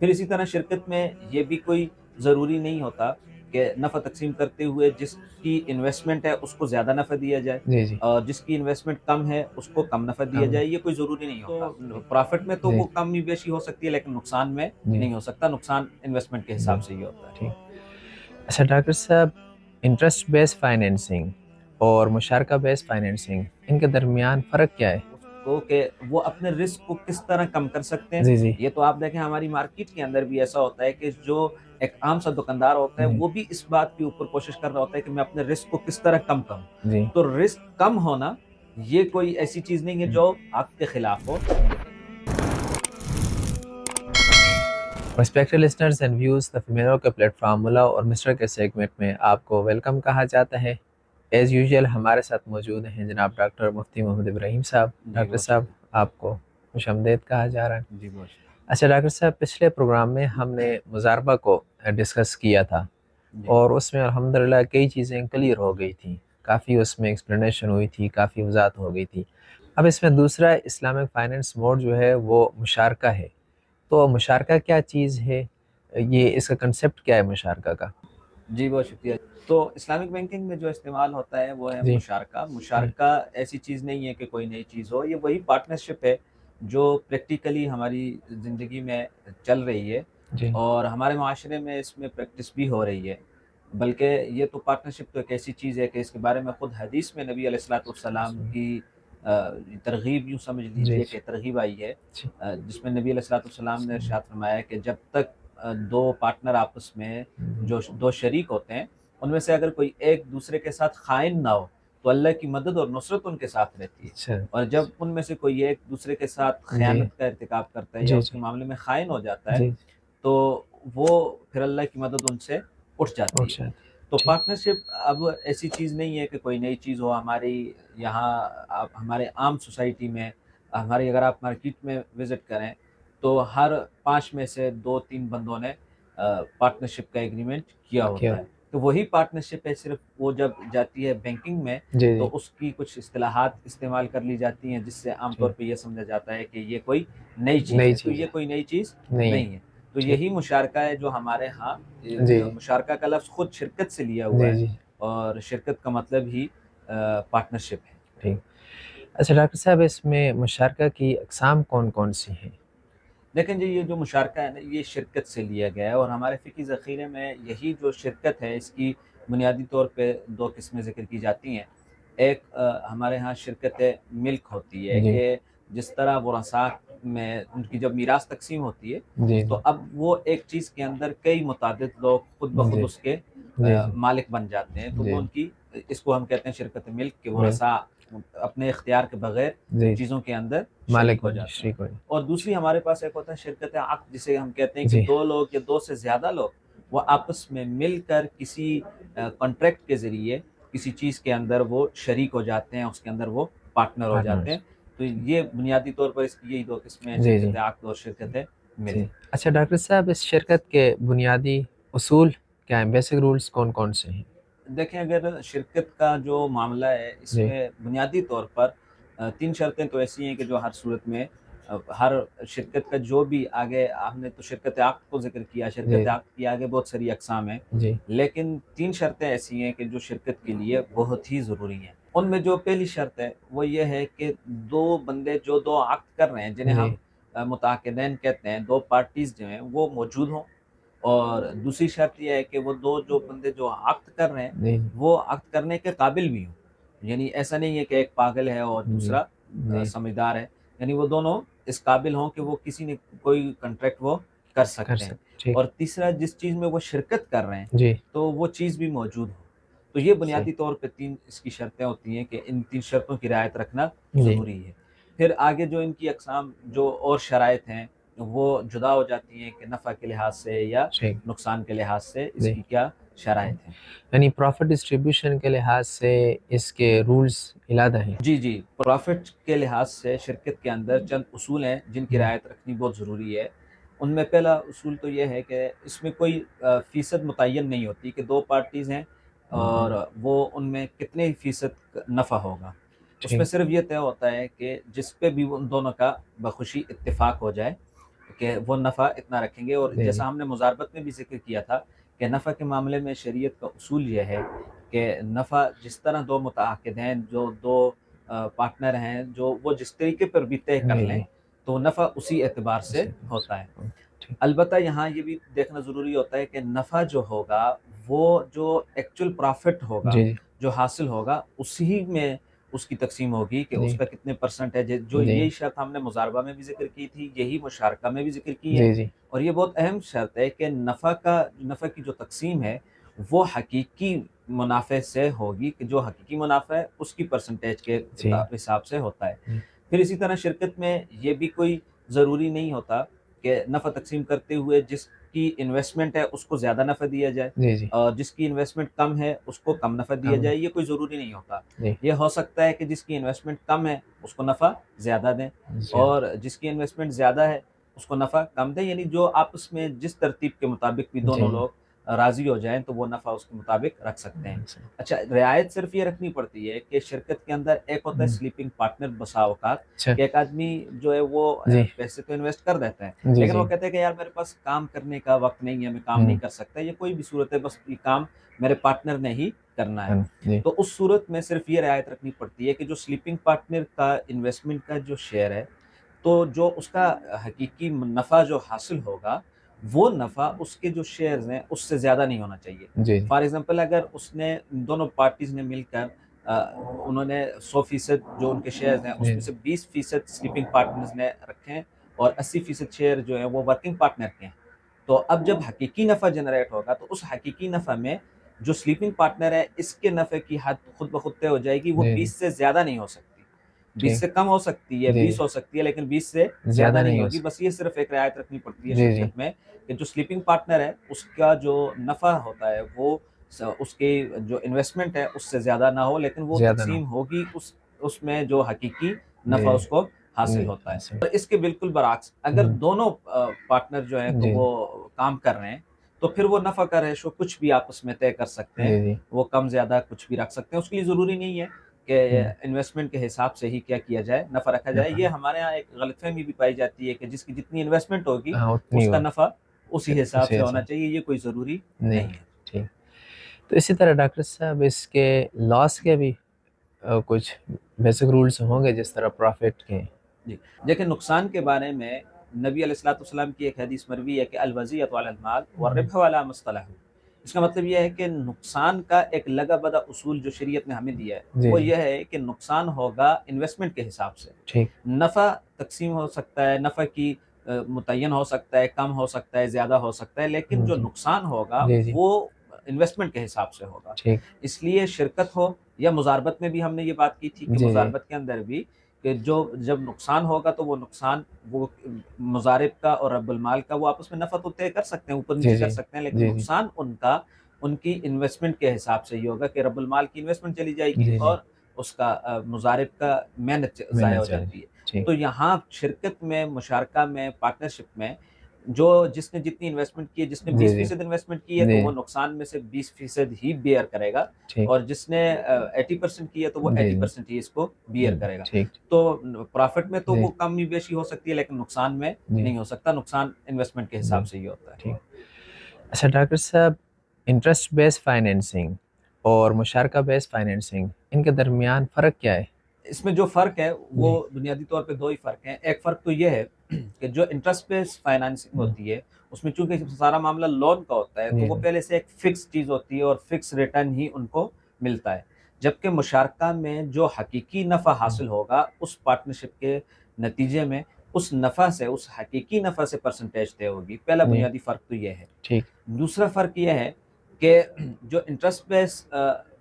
پھر اسی طرح شرکت میں یہ بھی کوئی ضروری نہیں ہوتا کہ نفع تقسیم کرتے ہوئے جس کی انویسٹمنٹ ہے اس کو زیادہ نفع دیا جائے جی جی اور جس کی انویسٹمنٹ کم ہے اس کو کم نفع دیا کم جائے، یہ کوئی ضروری نہیں ہوتا۔ تو پرافٹ میں تو جی وہ کم ہی بیشی ہو سکتی ہے لیکن نقصان میں جی نہیں ہو سکتا، نقصان انویسٹمنٹ کے جی حساب سے ہی ہوتا ہے۔ ٹھیک۔ اچھا ڈاکٹر صاحب، انٹرسٹ بیس فائنینسنگ اور مشارکہ بیس فائنینسنگ، ان کے درمیان فرق کیا ہے؟ اس کو کہ وہ اپنے رسک کو کس طرح کم کر سکتے ہیں۔ جی جی یہ تو آپ دیکھیں ہماری مارکیٹ کے اندر بھی ایسا ہوتا ہے کہ جو ایک عام سا دکاندار ہوتا ہے جی وہ بھی اس بات کے اوپر کوشش کر رہا ہوتا ہے کہ میں اپنے رسک کو کس طرح کم کروں۔ جی تو رسک کم ہونا یہ کوئی ایسی چیز نہیں ہے جو حق کے خلاف ہو۔ ریسپیکٹڈ لسنرز اینڈ ویوز، دا فیمیلو کے پلیٹ فارم ملا اور مسٹر کے سیگمنٹ میں آپ کو ویلکم کہا جاتا ہے۔ ایز یوزول ہمارے ساتھ موجود ہیں جناب ڈاکٹر مفتی محمد ابراہیم صاحب۔ جی ڈاکٹر بہت صاحب، شکریہ۔ آپ کو خوش آمدید کہا جا رہا ہے۔ جی بہت شکریہ۔ اچھا ڈاکٹر صاحب، پچھلے پروگرام میں ہم نے مضاربہ کو ڈسکس کیا تھا جی اور اس میں الحمدللہ کئی چیزیں کلیئر ہو گئی تھیں، کافی اس میں ایکسپلینیشن ہوئی تھی، کافی وضاحت ہو گئی تھی۔ اب اس میں دوسرا اسلامک فائنینس موڈ جو ہے وہ مشارکہ ہے۔ تو مشارکہ کیا چیز ہے؟ یہ اس کا کنسیپٹ کیا ہے مشارکہ کا؟ جی بہت شکریہ۔ تو اسلامک بینکنگ میں جو استعمال ہوتا ہے وہ ہے جی مشارکہ۔ جی مشارکہ ایسی چیز نہیں ہے کہ کوئی نئی چیز ہو، یہ وہی پارٹنرشپ ہے جو پریکٹیکلی ہماری زندگی میں چل رہی ہے جی اور ہمارے معاشرے میں اس میں پریکٹس بھی ہو رہی ہے۔ بلکہ یہ تو پارٹنرشپ تو ایک ایسی چیز ہے کہ اس کے بارے میں خود حدیث میں نبی علیہ الصلوۃ والسلام کی ترغیب یوں سمجھ جی لیجئے کہ ترغیب آئی ہے، جی جس میں نبی علیہ الصلوۃ والسلام نے ارشاد فرمایا کہ جب تک دو پارٹنر آپس میں جو دو شریک ہوتے ہیں ان میں سے اگر کوئی ایک دوسرے کے ساتھ خائن نہ ہو تو اللہ کی مدد اور نصرت ان کے ساتھ رہتی ہے، اچھا اور جب ان میں سے کوئی ایک دوسرے کے ساتھ جی خیانت کا ارتکاب کرتا ہے یا جی اس کے جی معاملے میں خائن ہو جاتا ہے جی تو وہ پھر اللہ کی مدد ان سے اٹھ جاتی ہے۔ اچھا تو ٹھیک پارٹنرشپ اب ایسی چیز نہیں ہے کہ کوئی نئی چیز ہو ہماری یہاں۔ ہمارے عام سوسائٹی میں ہماری اگر آپ مارکیٹ میں وزٹ کریں تو ہر 5 میں سے 2-3 بندوں نے پارٹنرشپ کا ایگریمنٹ کیا کیا ہوتا ہے۔ تو وہی پارٹنرشپ ہے، صرف وہ جب جاتی ہے بینکنگ میں جی جی تو اس کی کچھ اصطلاحات استعمال کر لی جاتی ہیں جس سے عام جی طور پہ یہ سمجھا جاتا ہے کہ یہ کوئی نئی چیز نئی ہے، تو چیز یہ ہے کوئی نئی چیز نہیں ہے نہیں ہے۔ تو ٹھیک یہی مشارکہ ہے جو ہمارے ہاں جی مشارکہ کا لفظ خود شرکت سے لیا ہوا جی ہے جی اور شرکت کا مطلب ہی پارٹنرشپ ہے۔ ٹھیک۔ اچھا ڈاکٹر صاحب، اس میں مشارکہ کی اقسام کون کون سی ہیں؟ لیکن جی یہ جو مشارکہ ہے نا یہ شرکت سے لیا گیا ہے اور ہمارے فقہی ذخیرے میں یہی جو شرکت ہے اس کی بنیادی طور پہ 2 قسمیں ذکر کی جاتی ہیں۔ ایک ہمارے ہاں شرکت ملک ہوتی ہے جی کہ جس طرح ورثاء میں ان کی جب میراث تقسیم ہوتی ہے جی تو اب وہ ایک چیز کے اندر کئی متعدد لوگ خود بخود جی اس کے جی جی مالک بن جاتے ہیں، تو جی وہ ان کی اس کو ہم کہتے ہیں شرکت ملک کہ مل ورثاء اپنے اختیار کے بغیر جی چیزوں کے اندر مالک شریک ہو بن جاتے ہیں۔ شریک بن اور دوسری ہمارے پاس ایک ہوتا ہے شرکت عقد، جسے ہم کہتے ہیں کہ جی 2 لوگ یا 2 سے زیادہ لوگ وہ آپس میں مل کر کسی کانٹریکٹ کے ذریعے کسی چیز کے اندر وہ شریک ہو جاتے ہیں، اس کے اندر وہ پارٹنر ہو جاتے ہیں۔ پارٹنرز تو یہ بنیادی طور پر اس کی یہی 2 قسمیں ہیں، جی جی شرکت عقد اور شرکت جی۔ ملک۔ اچھا ڈاکٹر صاحب، اس شرکت کے بنیادی اصول کیا ہیں؟ بیسک رولز کون کون سے ہیں؟ دیکھیں اگر شرکت کا جو معاملہ ہے اس جی میں بنیادی طور پر 3 شرطیں تو ایسی ہیں کہ جو ہر صورت میں ہر شرکت کا جو بھی آگے ہم نے تو شرکت عقد کو ذکر کیا، جی شرکت عقد کی آگے بہت ساری اقسام ہیں، جی لیکن 3 شرطیں ایسی ہیں کہ جو شرکت کے لیے بہت ہی ضروری ہیں۔ ان میں جو پہلی شرط ہے وہ یہ ہے کہ 2 بندے جو 2 عقد کر رہے ہیں جنہیں جی ہم متعاقدین کہتے ہیں، 2 پارٹیز جو ہیں وہ موجود ہوں، اور دوسری شرط یہ ہے کہ وہ 2 جو بندے جو عقد کر رہے ہیں جی وہ عقد کرنے کے قابل بھی ہوں، یعنی ایسا نہیں ہے کہ ایک پاگل ہے اور جی دوسرا جی سمجھدار ہے، یعنی وہ دونوں اس قابل ہوں کہ وہ کسی نے کوئی کنٹریکٹ وہ کر کر سکتے ہیں۔ سکتے ٹھیک اور تیسرا جس چیز میں وہ شرکت کر رہے ہیں جی تو وہ چیز بھی موجود ہو۔ تو یہ صحیح بنیادی طور پہ 3 اس کی شرطیں ہوتی ہیں کہ ان 3 شرطوں کی رعایت رکھنا جی ضروری ہے۔ پھر آگے جو ان کی اقسام جو اور شرائط ہیں وہ جدا ہو جاتی ہیں کہ نفع کے لحاظ سے یا ٹھیک نقصان کے لحاظ سے اس جی کی کیا شرائط ہیں۔ یعنی پروفٹ ڈسٹریبیوشن کے لحاظ سے اس کے رولز علادہ ہیں۔ جی جی، پروفٹ کے لحاظ سے شرکت کے اندر چند اصول ہیں جن کی رعایت رکھنی بہت ضروری ہے۔ ان میں پہلا اصول تو یہ ہے کہ اس میں کوئی فیصد متعین نہیں ہوتی کہ 2 پارٹیز ہیں اور وہ ان میں کتنے ہی فیصد نفع ہوگا۔ اس ٹھیک میں صرف یہ طے ہوتا ہے کہ جس پہ بھی ان دونوں کا بخوشی اتفاق ہو جائے کہ وہ نفع اتنا رکھیں گے. اور جی جیسا جی ہم نے مزاربت میں بھی ذکر کیا تھا کہ نفع کے معاملے میں شریعت کا اصول یہ ہے کہ نفع جس طرح دو متعاقد ہیں، جو دو پارٹنر ہیں، جو وہ جس طریقے پر بھی طے کر جی لیں جی تو نفع اسی اعتبار سے اسی ہوتا ہے. ٹھیک البتہ یہاں یہ بھی دیکھنا ضروری ہوتا ہے کہ نفع جو ہوگا وہ جو ایکچوئل پرافٹ ہوگا، جی جی جو حاصل ہوگا، اسی میں اس کی تقسیم ہوگی کہ اس جی کا کتنے پرسنٹ ہے. جو جی یہی شرط ہم نے مضاربہ میں بھی ذکر کی تھی، یہی مشارکہ میں بھی ذکر کی ہے. جی جی اور یہ بہت اہم شرط ہے کہ نفع کی جو تقسیم ہے وہ حقیقی منافع سے ہوگی، کہ جو حقیقی منافع ہے اس کی پرسنٹیج کے جی حساب سے ہوتا ہے. جی پھر اسی طرح شرکت میں یہ بھی کوئی ضروری نہیں ہوتا کہ نفع تقسیم کرتے ہوئے جس کی انویسٹمنٹ ہے اس کو زیادہ نفع دیا جائے، جی جی اور جس کی انویسٹمنٹ کم ہے اس کو کم نفع دیا کم جائے. یہ کوئی ضروری نہیں ہوتا. جی یہ ہو سکتا ہے کہ جس کی انویسٹمنٹ کم ہے اس کو نفع زیادہ دیں، زیادہ اور جس کی انویسٹمنٹ زیادہ ہے اس کو نفع کم دیں. یعنی جو آپس میں جس ترتیب کے مطابق بھی جی دونوں جی لوگ راضی ہو جائیں تو وہ نفع اس کے مطابق رکھ سکتے ہیں. اچھا، رعایت صرف یہ رکھنی پڑتی ہے کہ شرکت کے اندر ایک ہوتا ہے سلیپنگ پارٹنر. بسا اوقات اچھا کہ ایک آدمی جو ہے وہ جی پیسے تو انویسٹ کر دیتا ہے، جی لیکن جی وہ کہتے ہیں کہ یار میرے پاس کام کرنے کا وقت نہیں ہے، میں کام نہیں ہوں کر سکتا. یہ کوئی بھی صورت ہے، بس یہ کام میرے پارٹنر نے ہی کرنا ہے. جی تو اس صورت میں صرف یہ رعایت رکھنی پڑتی ہے کہ جو سلیپنگ پارٹنر کا انویسٹمنٹ کا جو شیئر ہے، تو جو اس کا حقیقی نفع جو حاصل ہوگا وہ نفع اس کے جو شیئرز ہیں اس سے زیادہ نہیں ہونا چاہیے. جی جی فار ایگزامپل اگر اس نے دونوں پارٹیز نے مل کر انہوں نے 100% جو ان کے شیئرز ہیں اس جی میں سے 20% سلیپنگ پارٹنرز نے رکھے ہیں اور 80% شیئر جو ہیں وہ ورکنگ پارٹنر کے ہیں. تو اب جب حقیقی نفع جنریٹ ہوگا تو اس حقیقی نفع میں جو سلیپنگ پارٹنر ہے اس کے نفع کی حد خود بخود طے ہو جائے گی. وہ جی 20 سے زیادہ نہیں ہو سکتی، 20 ٹھیک سے کم ہو سکتی ہے، جی 20 ہو سکتی ہے، لیکن 20 سے زیادہ نہیں ہوگی. بس یہ صرف ایک رعایت رکھنی پڑتی ہے جی جی شرکت میں کہ جو سلیپنگ پارٹنر ہے اس کا جو نفع ہوتا ہے وہ اس کی جو انویسٹمنٹ ہے اس سے زیادہ نہ ہو، لیکن وہ زیادہ نہ تقسیم ہوگی اس میں جو حقیقی نفع جی اس کو حاصل جی ہوتا ہے. اور اس کے بالکل برعکس اگر دونوں پارٹنر جو ہیں تو جی وہ کام کر رہے ہیں تو پھر وہ نفع کا ریشو کچھ بھی آپس میں طے کر سکتے ہیں، جی جی وہ کم زیادہ کچھ بھی رکھ سکتے ہیں. اس کے لیے ضروری نہیں ہے کہ انویسٹمنٹ کے حساب سے ہی کیا جائے، نفع رکھا جائے. یہ ہمارے ہاں ایک غلط فہمی بھی پائی جاتی ہے کہ جس کی جتنی انویسٹمنٹ ہوگی ہاں اتنی اس کا ہو نفع اسی حساب سے اسی ہونا حساب چاہیے. یہ کوئی ضروری نہیں نہیں ہے. ٹھیک. تو اسی طرح ڈاکٹر صاحب اس کے لاس کے بھی کچھ بیسک رولز ہوں گے جس طرح پروفٹ کے. جی دیکھیں، نقصان کے بارے میں نبی علیہ الصلوۃ والسلام کی ایک حدیث مروی ہے کہ الوزیۃ علی المال والربح علی ما اصطلح. اس کا مطلب یہ ہے کہ نقصان کا ایک لگا بدا اصول جو شریعت نے ہمیں دیا ہے جی وہ جی یہ ہے کہ نقصان ہوگا انویسٹمنٹ کے حساب سے. ٹھیک نفع تقسیم ہو سکتا ہے، نفع کی متعین ہو سکتا ہے، کم ہو سکتا ہے، زیادہ ہو سکتا ہے، لیکن جو جی نقصان ہوگا جی جی وہ انویسٹمنٹ کے حساب سے ہوگا. ٹھیک اس لیے شرکت ہو یا مزاربت میں بھی ہم نے یہ بات کی تھی کہ جی جی مزاربت کے اندر بھی کہ جب نقصان ہوگا تو وہ نقصان وہ مضارب کا اور رب المال کا وہ آپس میں نفع تو طے کر سکتے ہیں، اوپر جی نیچے کر جی سکتے ہیں، لیکن جی جی نقصان ان کی انویسٹمنٹ کے حساب سے ہی ہوگا کہ رب المال کی انویسٹمنٹ چلی جائے گی جی جی اور اس کا مضارب کا محنت ضائع ہو چاہیے جاتی ہے. ٹھیک تو یہاں شرکت میں، مشارکہ میں، پارٹنرشپ میں جس نے جتنی انویسٹمنٹ کی ہے، جس نے جی جی 20% انویسٹمنٹ کی ہے تو جی وہ نقصان میں سے 20% ہی بیئر کرے گا، ٹھیک اور جس نے 80% کی ہے تو وہ جی جی 80% ہی اس کو بیئر کرے گا. ٹھیک تو پرافٹ میں تو جی وہ کم ہی بیشی ہو سکتی ہے، لیکن نقصان میں جی نہیں ہو سکتا. نقصان انویسٹمنٹ کے جی حساب سے ہی ہوتا ہے. ٹھیک. اچھا ڈاکٹر صاحب، انٹرسٹ بیس فائنینسنگ اور مشارکہ بیس فائنینسنگ ان کے درمیان فرق کیا ہے؟ اس میں جو فرق ہے وہ جی بنیادی طور پہ دو ہی فرق ہیں. ایک فرق تو یہ ہے کہ جو انٹرسٹ بیس فائنانسنگ ہوتی ہے اس میں چونکہ سارا معاملہ لون کا ہوتا ہے تو جی وہ پہلے سے ایک فکس چیز ہوتی ہے اور فکس ریٹرن ہی ان کو ملتا ہے، جبکہ مشارکہ میں جو حقیقی نفع حاصل ہوگا اس پارٹنرشپ کے نتیجے میں اس نفع سے، اس حقیقی نفع سے پرسنٹیج طے ہوگی. پہلا جی بنیادی فرق تو یہ ہے. ٹھیک دوسرا فرق یہ ہے کہ جو انٹرسٹ بیس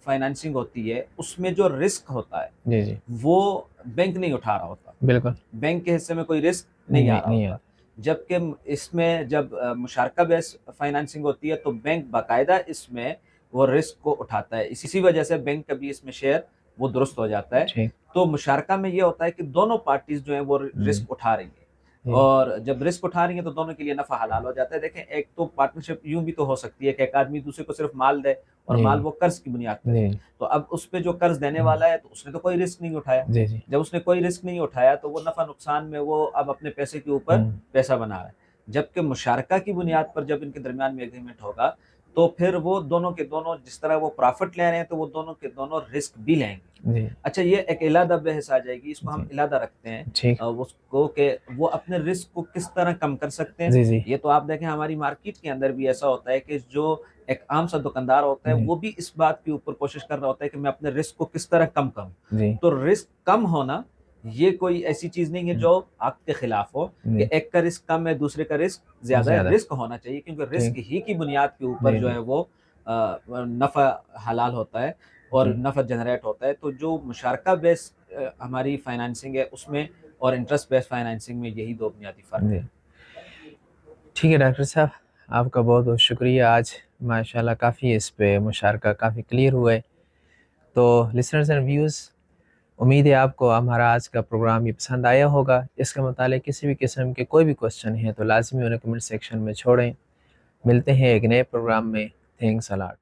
فائنانسنگ ہوتی ہے اس میں جو رسک ہوتا ہے جی جی وہ بینک نہیں اٹھا رہا ہوتا، بالکل بینک کے حصے میں کوئی رسک نہیں آ رہا نہیں ہوتا. جبکہ اس میں جب مشارکہ بیس فائنانسنگ ہوتی ہے تو بینک باقاعدہ اس میں وہ رسک کو اٹھاتا ہے. اسی وجہ سے بینک کا بھی اس میں شیئر وہ درست ہو جاتا ہے. ٹھیک تو مشارکہ میں یہ ہوتا ہے کہ دونوں پارٹیز جو ہیں وہ رسک اٹھا رہی ہیں، جی اور جب رسک اٹھا رہی ہیں تو دونوں کے لیے نفع حلال ہو جاتا ہے. دیکھیں، ایک تو پارٹنرشپ یوں بھی تو ہو سکتی ہے کہ ایک آدمی دوسرے کو صرف مال دے اور جی مال وہ قرض کی بنیاد پہ دے، جی تو اب اس پہ جو قرض دینے والا ہے تو اس نے تو کوئی رسک نہیں اٹھایا. جی جی جب اس نے کوئی رسک نہیں اٹھایا تو وہ نفع نقصان میں وہ اب اپنے پیسے کے اوپر پیسہ بنا رہا ہے. جبکہ مشارکہ کی بنیاد پر جب ان کے درمیان میں ایگریمنٹ ہوگا تو پھر وہ دونوں کے دونوں جس طرح وہ پرافٹ لے رہے ہیں تو وہ دونوں کے دونوں رسک بھی لیں گے. جی اچھا یہ ایک علیحدہ بحث آ جائے گی, اس کو ہم جی علیحدہ رکھتے ہیں ٹھیک. اس کو کہ وہ اپنے رسک کو کس طرح کم کر سکتے ہیں. جی جی یہ تو آپ دیکھیں ہماری مارکیٹ کے اندر بھی ایسا ہوتا ہے کہ جو ایک عام سا دکاندار ہوتا ہے جی وہ بھی اس بات کے اوپر کوشش کر رہا ہوتا ہے کہ میں اپنے رسک کو کس طرح کم کروں. جی تو رسک کم ہونا یہ کوئی ایسی چیز نہیں ہے جو عقد کے خلاف ہو کہ جی ایک کا رسک کم ہے دوسرے کا رسک زیادہ ہے. زیادہ. رسک ہونا چاہیے کیونکہ رسک ٹھیک. ہی کی بنیاد کے اوپر جی جو جی ہے وہ نفع حلال ہوتا ہے اور جی نفع جنریٹ ہوتا ہے. تو جو مشارکہ بیس ہماری فائنانسنگ ہے اس میں اور انٹرسٹ بیس فائنانسنگ میں یہی دو بنیادی فرق جی ہے. ٹھیک ہے ڈاکٹر صاحب, آپ کا بہت بہت شکریہ. آج ماشاءاللہ کافی اس پہ مشارکہ کافی کلیئر ہوا ہے. تو لسنرز اینڈ ویوز, امید ہے آپ کو ہمارا آج کا پروگرام یہ پسند آیا ہوگا. اس کے متعلق کسی بھی قسم کے کوئی بھی کوسچن ہیں تو لازمی انہیں کمنٹ سیکشن میں چھوڑیں. ملتے ہیں ایک نئے پروگرام میں. Thanks allot.